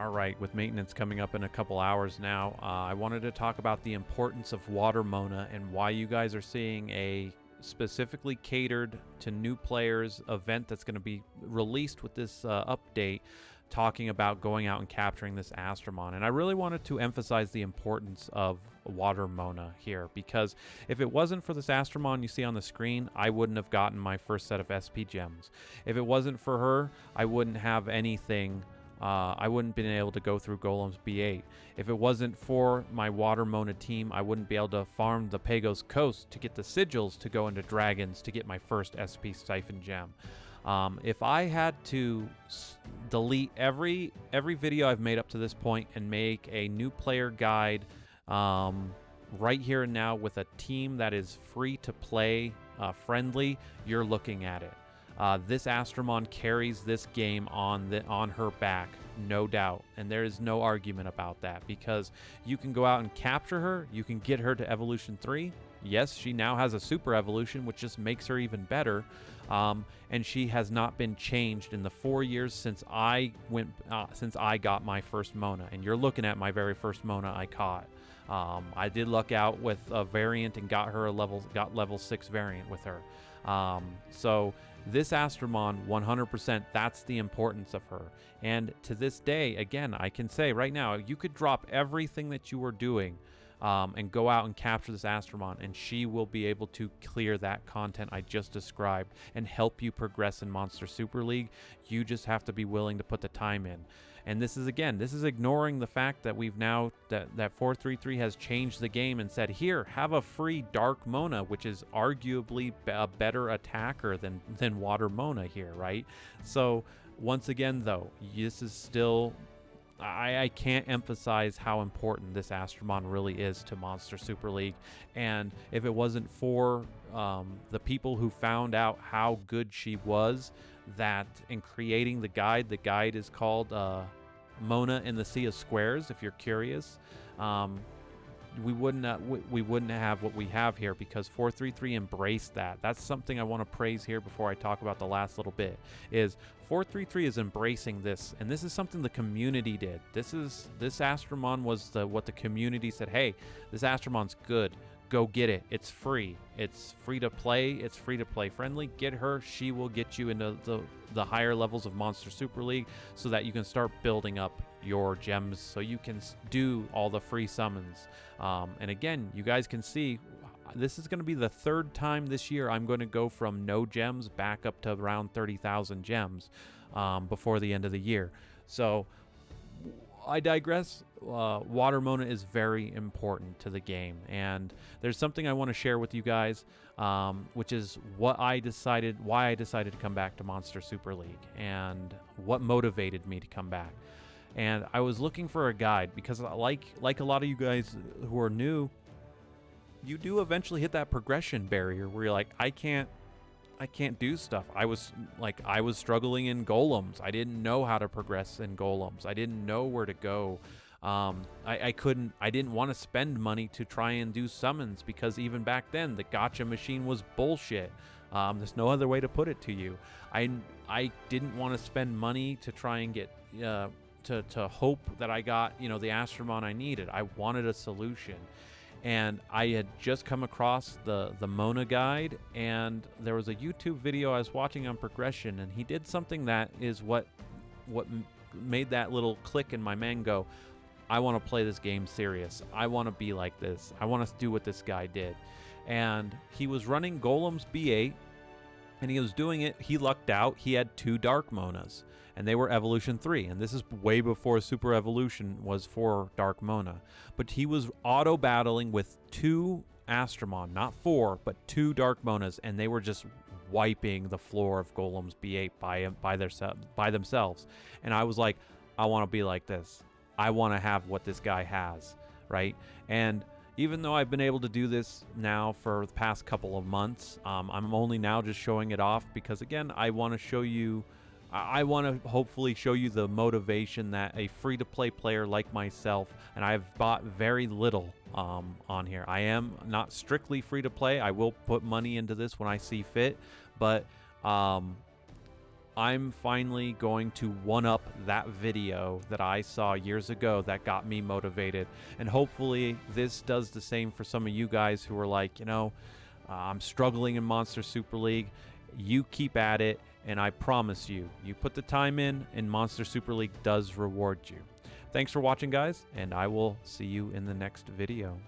All right, with maintenance coming up in a couple hours now, I wanted to talk about the importance of Water Mona and why you guys are seeing a specifically catered to new players event that's going to be released with this update, talking about going out and capturing this Astromon. And I really wanted to emphasize the importance of Water Mona here, because if it wasn't for this Astromon you see on the screen, I wouldn't have gotten my first set of SP gems. If it wasn't for her, I wouldn't have anything. I wouldn't been able to go through Golem's B8. If it wasn't for my Water Mona team, I wouldn't be able to farm the Pagos Coast to get the sigils to go into Dragons to get my first SP Siphon gem. If I had to delete every video I've made up to this point and make a new player guide right here and now with a team that is free to play friendly, you're looking at it. This Astromon carries this game on her back, no doubt. And there is no argument about that, because you can go out and capture her. You can get her to Evolution 3. Yes, she now has a Super Evolution, which just makes her even better. And she has not been changed in the 4 years since I got my first Mona. And you're looking at my very first Mona I caught. I did luck out with a variant and got level 6 variant with her. So this Astromon, 100%, that's the importance of her. And to this day, again, I can say right now, you could drop everything that you were doing and go out and capture this Astromon, and she will be able to clear that content I just described and help you progress in Monster Super League. You just have to be willing to put the time in. And this is ignoring the fact that we've now, that 433 has changed the game and said, here, have a free Dark Mona, which is arguably a better attacker than Water Mona here, right? So once again, though, this is still, I can't emphasize how important this Astromon really is to Monster Super League. And if it wasn't for the people who found out how good she was, that in creating the guide is called Mona in the Sea of Squares, if you're curious, we wouldn't have what we have here, because 433 embraced that. That's something I want to praise here before I talk about the last little bit, is 433 is embracing this, and this is something the community did. This Astromon was what the community said, hey, this Astromon's good. Go get it. It's free. It's free to play. It's free to play friendly. Get her. She will get you into the higher levels of Monster Super League so that you can start building up your gems so you can do all the free summons. And again, you guys can see this is going to be the third time this year I'm going to go from no gems back up to around 30,000 gems before the end of the year. So I digress. Water Mona is very important to the game, and there's something I want to share with you guys, which is why I decided to come back to Monster Super League and what motivated me to come back. And I was looking for a guide, because like a lot of you guys who are new, you do eventually hit that progression barrier where you're like, I can't do stuff. I was struggling in Golems. I didn't know how to progress in Golems. I didn't know where to go. I didn't want to spend money to try and do summons, because even back then the gacha machine was bullshit. There's no other way to put it to you. I didn't want to spend money to try and get to hope that I got the Astromon I needed. I wanted a solution. And I had just come across the Mona guide, and there was a YouTube video I was watching on Progression, and he did something that is what made that little click in my mind go, I want to play this game serious. I want to be like this. I want to do what this guy did. And he was running Golem's B8, and he was doing it. He lucked out. He had 2 Dark Monas, and they were Evolution 3. And this is way before Super Evolution was for Dark Mona. But he was auto-battling with 2 Astromon, not 4, but 2 Dark Monas, and they were just wiping the floor of Golem's B8 by themselves. And I was like, I want to be like this. I want to have what this guy has, right? And even though I've been able to do this now for the past couple of months, I'm only now just showing it off because, again, I want to show you, I want to hopefully show you the motivation that a free-to-play player like myself, and I've bought very little on here. I am not strictly free-to-play. I will put money into this when I see fit, but I'm finally going to one-up that video that I saw years ago that got me motivated. And hopefully this does the same for some of you guys who are like, I'm struggling in Monster Super League. You keep at it, and I promise you, you put the time in, and Monster Super League does reward you. Thanks for watching, guys, and I will see you in the next video.